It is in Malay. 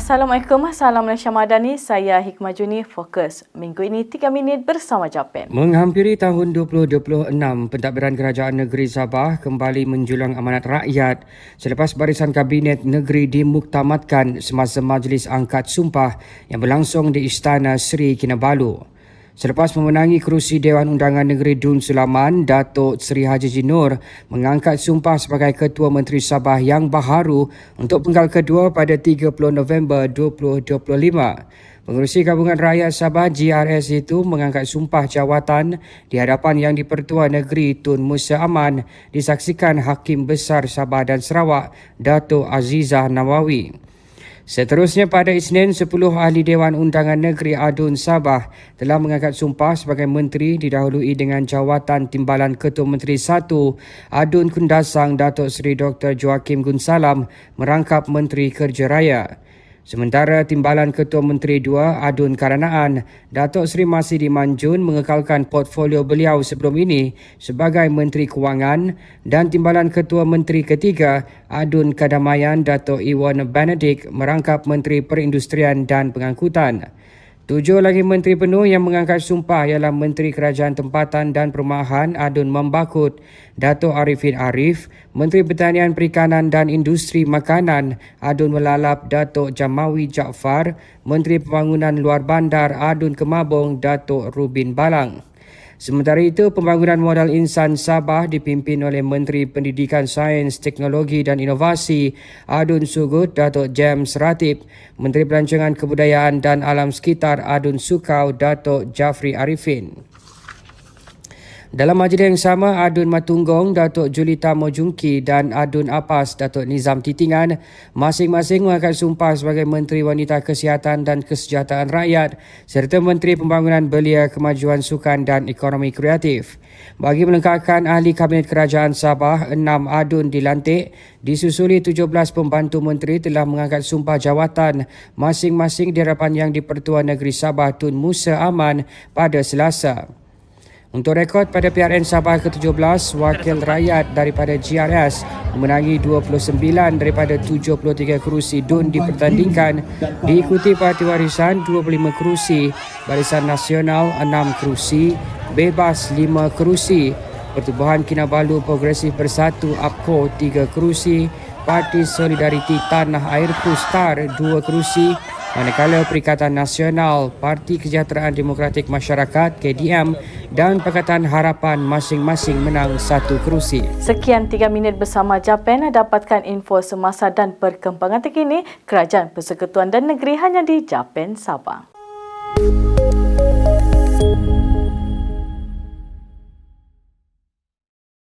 Assalamualaikum, salam Malaysia Madani. Saya Hikmah Juni, Fokus. Minggu ini 3 minit bersama Japan. Menghampiri tahun 2026, pentadbiran Kerajaan Negeri Sabah kembali menjulang amanat rakyat selepas barisan Kabinet Negeri dimuktamadkan semasa Majlis Angkat Sumpah yang berlangsung di Istana Seri Kinabalu. Selepas memenangi kerusi Dewan Undangan Negeri Dun Sulaman, Datuk Seri Haji Jinur mengangkat sumpah sebagai Ketua Menteri Sabah yang baharu untuk penggal kedua pada 30 November 2025. Pengerusi Gabungan Rakyat Sabah GRS itu mengangkat sumpah jawatan di hadapan Yang di-Pertua Negeri Tun Musa Aman disaksikan Hakim Besar Sabah dan Sarawak Datuk Azizah Nawawi. Seterusnya pada Isnin, 10 ahli Dewan Undangan Negeri Adun Sabah telah mengangkat sumpah sebagai menteri didahului dengan jawatan Timbalan Ketua Menteri 1 Adun Kundasang Datuk Seri Dr. Joakim Gunsalam merangkap Menteri Kerja Raya. Sementara Timbalan Ketua Menteri 2 Adun Karanaan Datuk Seri Masidi Manjun mengekalkan portfolio beliau sebelum ini sebagai Menteri Kewangan dan Timbalan Ketua Menteri ketiga Adun Kadamayan Datuk Iwan Benedict merangkap Menteri Perindustrian dan Pengangkutan. 7 lagi menteri penuh yang mengangkat sumpah ialah Menteri Kerajaan Tempatan dan Perumahan Adun Membakut, Datuk Arifin Arif, Menteri Pertanian Perikanan dan Industri Makanan Adun Melalap Datuk Jamawi Jaafar, Menteri Pembangunan Luar Bandar Adun Kemabong Datuk Rubin Balang. Sementara itu, Pembangunan Modal Insan Sabah dipimpin oleh Menteri Pendidikan Sains, Teknologi dan Inovasi Adun Sugut Datuk James Ratib, Menteri Pelancongan Kebudayaan dan Alam Sekitar Adun Sukau Datuk Jafri Arifin. Dalam majlis yang sama, Adun Matunggong Datuk Julita Mojungki dan Adun Apas Datuk Nizam Titingan masing-masing mengangkat sumpah sebagai Menteri Wanita Kesihatan dan Kesejahteraan Rakyat serta Menteri Pembangunan Belia, Kemajuan Sukan dan Ekonomi Kreatif. Bagi melengkapkan ahli Kabinet Kerajaan Sabah, 6 Adun dilantik, disusuli 17 pembantu menteri telah mengangkat sumpah jawatan masing-masing di hadapan Yang di-Pertua Negeri Sabah Tun Musa Aman pada Selasa. Untuk rekod pada PRN Sabah ke-17, wakil rakyat daripada GRS memenangi 29 daripada 73 kerusi DUN dipertandingkan, diikuti Parti Warisan 25 kerusi, Barisan Nasional 6 kerusi, Bebas 5 kerusi, Pertubuhan Kinabalu Progresif Bersatu APKO 3 kerusi, Parti Solidariti Tanah Airku STAR 2 kerusi, manakala Perikatan Nasional, Parti Kesejahteraan Demokratik Masyarakat KDM dan Pakatan Harapan masing-masing menang 1 kerusi. Sekian 3 minit bersama Japan. Dapatkan info semasa dan perkembangan terkini Kerajaan Persekutuan dan Negeri hanya di Japan Sabah.